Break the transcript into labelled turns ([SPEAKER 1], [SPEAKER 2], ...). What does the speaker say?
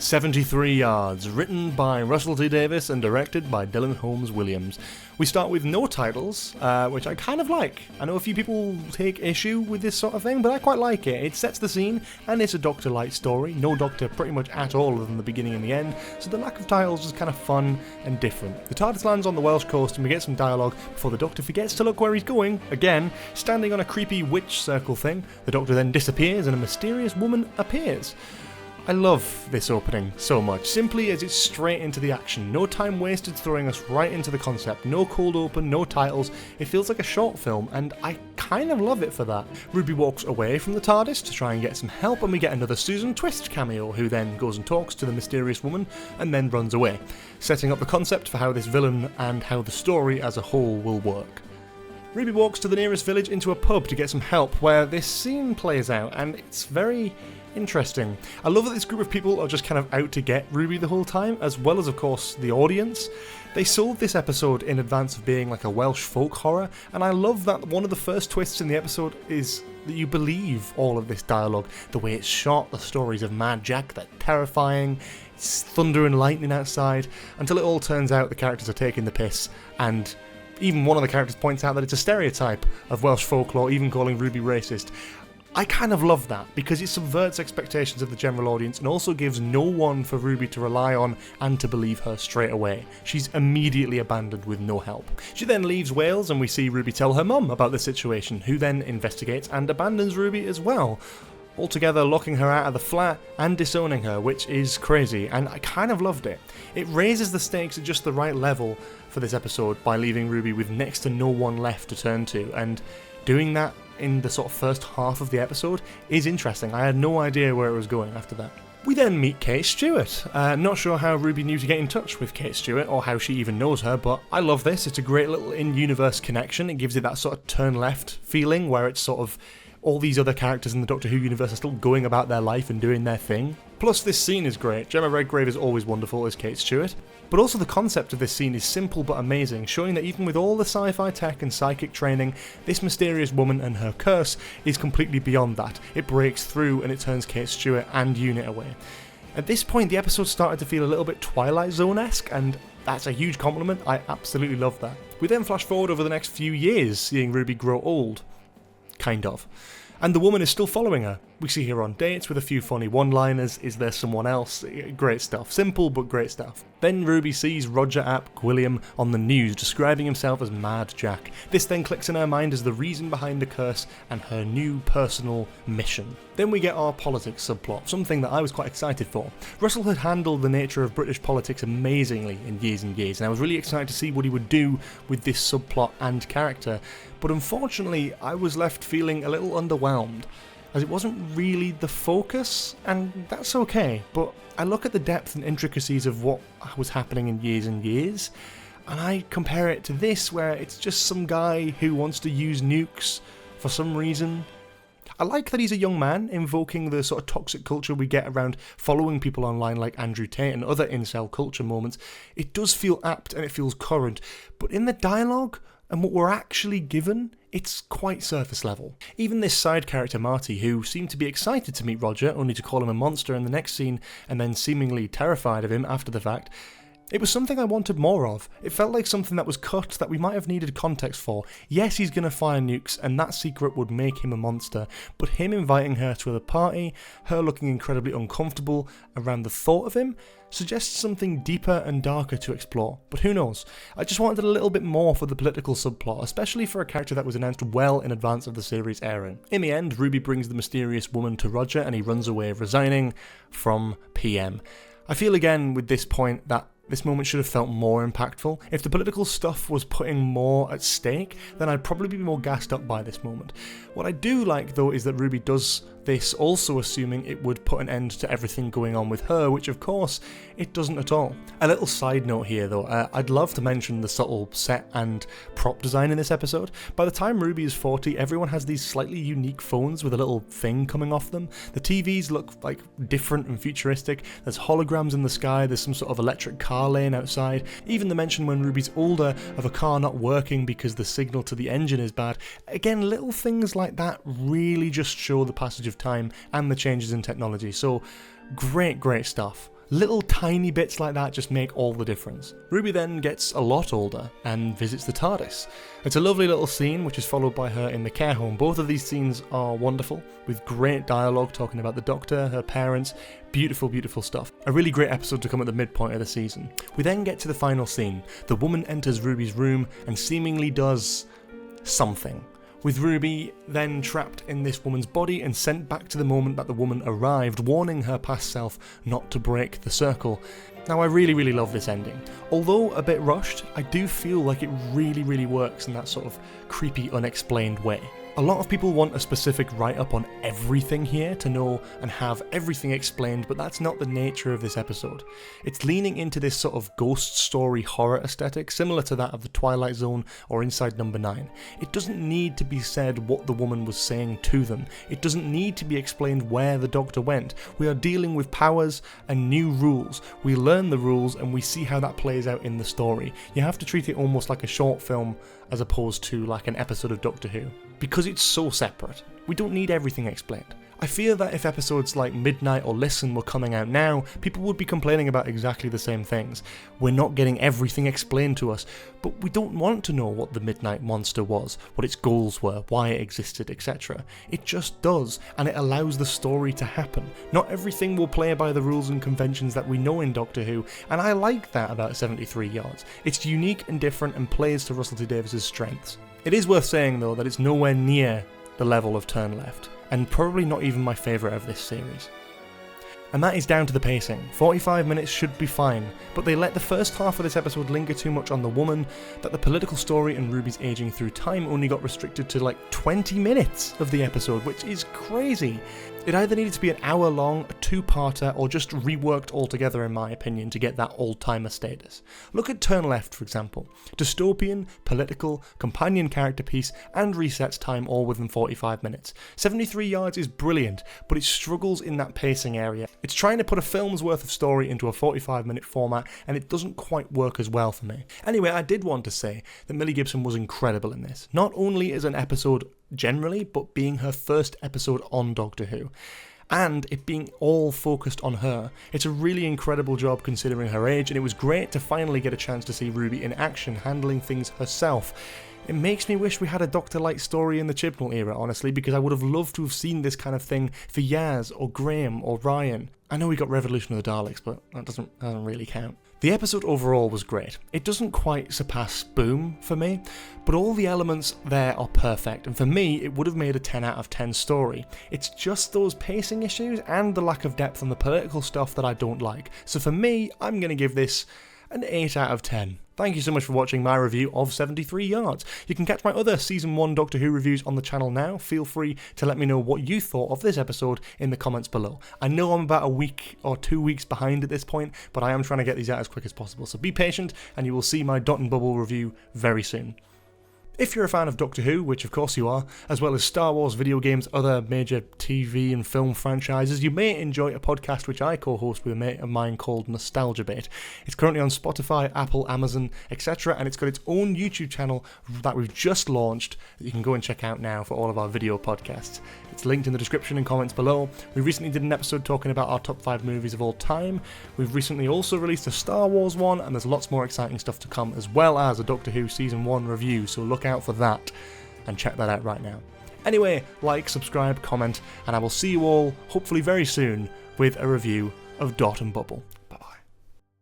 [SPEAKER 1] 73 Yards, written by Russell T Davies and directed by Dylan Holmes Williams. We start with no titles, which I kind of like. I know a few people take issue with this sort of thing, but I quite like it. It sets the scene, and it's a Doctor-like story. No Doctor pretty much at all other than the beginning and the end, so the lack of titles is kind of fun and different. The TARDIS lands on the Welsh coast and we get some dialogue before the Doctor forgets to look where he's going, again, standing on a creepy witch circle thing. The Doctor then disappears and a mysterious woman appears. I love this opening so much, simply as it's straight into the action, no time wasted throwing us right into the concept, no cold open, no titles, it feels like a short film, and I kind of love it for that. Ruby walks away from the TARDIS to try and get some help, and we get another Susan Twist cameo, who then goes and talks to the mysterious woman, and then runs away, setting up the concept for how this villain and how the story as a whole will work. Ruby walks to the nearest village into a pub to get some help, where this scene plays out, and it's very interesting. I love that this group of people are just kind of out to get Ruby the whole time, as well as, of course, the audience. They sold this episode in advance of being like a Welsh folk horror, and I love that one of the first twists in the episode is that you believe all of this dialogue, the way it's shot, the stories of Mad Jack, that terrifying, it's thunder and lightning outside, until it all turns out the characters are taking the piss, and even one of the characters points out that it's a stereotype of Welsh folklore, even calling Ruby racist. I kind of love that, because it subverts expectations of the general audience and also gives no one for Ruby to rely on and to believe her straight away. She's immediately abandoned with no help. She then leaves Wales and we see Ruby tell her mum about the situation, who then investigates and abandons Ruby as well, altogether locking her out of the flat and disowning her, which is crazy, and I kind of loved it. It raises the stakes at just the right level for this episode by leaving Ruby with next to no one left to turn to, and doing that in the sort of first half of the episode is interesting. I had no idea where it was going after that. We then meet Kate Stewart. Not sure how Ruby knew to get in touch with Kate Stewart or how she even knows her, but I love this. It's a great little in-universe connection. It gives it that sort of turn left feeling where it's sort of all these other characters in the Doctor Who universe are still going about their life and doing their thing. Plus, this scene is great. Gemma Redgrave is always wonderful as Kate Stewart. But also the concept of this scene is simple but amazing, showing that even with all the sci-fi tech and psychic training, this mysterious woman and her curse is completely beyond that. It breaks through and it turns Kate Stewart and Unit away. At this point, the episode started to feel a little bit Twilight Zone-esque, and that's a huge compliment. I absolutely love that. We then flash forward over the next few years, seeing Ruby grow old. Kind of. And the woman is still following her. We see her on dates with a few funny one-liners. Is there someone else? Great stuff. Simple but great stuff. Then Ruby sees Roger Ap Gwilliam on the news describing himself as Mad Jack. This then clicks in her mind as the reason behind the curse and her new personal mission. Then we get our politics subplot, something that I was quite excited for. Russell had handled the nature of British politics amazingly in Years and Years, and I was really excited to see what he would do with this subplot and character. But unfortunately, I was left feeling a little underwhelmed, as it wasn't really the focus, and that's okay, but I look at the depth and intricacies of what was happening in Years and Years, and I compare it to this, where it's just some guy who wants to use nukes for some reason. I like that he's a young man, invoking the sort of toxic culture we get around following people online like Andrew Tate and other incel culture moments. It does feel apt and it feels current, but in the dialogue and what we're actually given, it's quite surface level. Even this side character Marty, who seemed to be excited to meet Roger, only to call him a monster in the next scene and then seemingly terrified of him after the fact, it was something I wanted more of. It felt like something that was cut that we might have needed context for. Yes, he's going to fire nukes and that secret would make him a monster, but him inviting her to the party, her looking incredibly uncomfortable around the thought of him, suggests something deeper and darker to explore, but who knows. I just wanted a little bit more for the political subplot, especially for a character that was announced well in advance of the series airing. In the end, Ruby brings the mysterious woman to Roger and he runs away, resigning from PM. I feel again with this point that this moment should have felt more impactful. If the political stuff was putting more at stake, then I'd probably be more gassed up by this moment. What I do like though is that Ruby does this also assuming it would put an end to everything going on with her, which of course it doesn't at all. A little side note here though, I'd love to mention the subtle set and prop design in this episode. By the time Ruby is 40, everyone has these slightly unique phones with a little thing coming off them. The TVs look like different and futuristic, there's holograms in the sky, there's some sort of electric car lane outside, even the mention when Ruby's older of a car not working because the signal to the engine is bad. Again, little things like that really just show the passage of time and the changes in technology, so great stuff. Little tiny bits like that just make all the difference. Ruby then gets a lot older and visits the TARDIS. It's a lovely little scene which is followed by her in the care home. Both of these scenes are wonderful, with great dialogue talking about the Doctor, her parents, beautiful, beautiful stuff. A really great episode to come at the midpoint of the season. We then get to the final scene. The woman enters Ruby's room and seemingly does something, with Ruby then trapped in this woman's body and sent back to the moment that the woman arrived, warning her past self not to break the circle. Now, I really, really love this ending. Although a bit rushed, I do feel like it really, really works in that sort of creepy, unexplained way. A lot of people want a specific write-up on everything here to know and have everything explained, but that's not the nature of this episode. It's leaning into this sort of ghost story horror aesthetic, similar to that of the Twilight Zone or Inside Number 9. It doesn't need to be said what the woman was saying to them. It doesn't need to be explained where the Doctor went. We are dealing with powers and new rules. We learn the rules and we see how that plays out in the story. You have to treat it almost like a short film as opposed to like an episode of Doctor Who. Because it's so separate, we don't need everything explained. I fear that if episodes like Midnight or Listen were coming out now, people would be complaining about exactly the same things. We're not getting everything explained to us, but we don't want to know what the Midnight Monster was, what its goals were, why it existed, etc. It just does, and it allows the story to happen. Not everything will play by the rules and conventions that we know in Doctor Who, and I like that about 73 Yards. It's unique and different and plays to Russell T Davies' strengths. It is worth saying though that it's nowhere near the level of Turn Left, and probably not even my favourite of this series. And that is down to the pacing. 45 minutes should be fine, but they let the first half of this episode linger too much on the woman, that the political story and Ruby's aging through time only got restricted to like 20 minutes of the episode, which is crazy. It either needed to be an hour long, a two-parter, or just reworked altogether in my opinion to get that old-timer status. Look at Turn Left for example. Dystopian, political, companion character piece, and resets time all within 45 minutes. 73 Yards is brilliant, but it struggles in that pacing area. It's trying to put a film's worth of story into a 45-minute format, and it doesn't quite work as well for me. Anyway, I did want to say that Millie Gibson was incredible in this. Not only as an episode generally, but being her first episode on Doctor Who, and it being all focused on her. It's a really incredible job considering her age, and it was great to finally get a chance to see Ruby in action, handling things herself. It makes me wish we had a Doctor-like story in the Chibnall era, honestly, because I would have loved to have seen this kind of thing for Yaz, or Graham, or Ryan. I know we got Revolution of the Daleks, but that doesn't really count. The episode overall was great. It doesn't quite surpass Boom for me, but all the elements there are perfect, and for me it would have made a 10 out of 10 story. It's just those pacing issues and the lack of depth on the political stuff that I don't like. So for me, I'm going to give this an 8 out of 10. Thank you so much for watching my review of 73 Yards. You can catch my other Season 1 Doctor Who reviews on the channel now. Feel free to let me know what you thought of this episode in the comments below. I know I'm about a week or 2 weeks behind at this point, but I am trying to get these out as quick as possible, so be patient and you will see my Dot and Bubble review very soon. If you're a fan of Doctor Who, which of course you are, as well as Star Wars, video games, other major TV and film franchises, you may enjoy a podcast which I co-host with a mate of mine called Nostalgia Bait. It's currently on Spotify, Apple, Amazon, etc. and it's got its own YouTube channel that we've just launched that you can go and check out now for all of our video podcasts. It's linked in the description and comments below. We recently did an episode talking about our top 5 movies of all time. We've recently also released a Star Wars one, and there's lots more exciting stuff to come, as well as a Doctor Who Season 1 review, so look out for that and check that out right now. Anyway, like, subscribe, comment, and I will see you all hopefully very soon with a review of Dot and Bubble.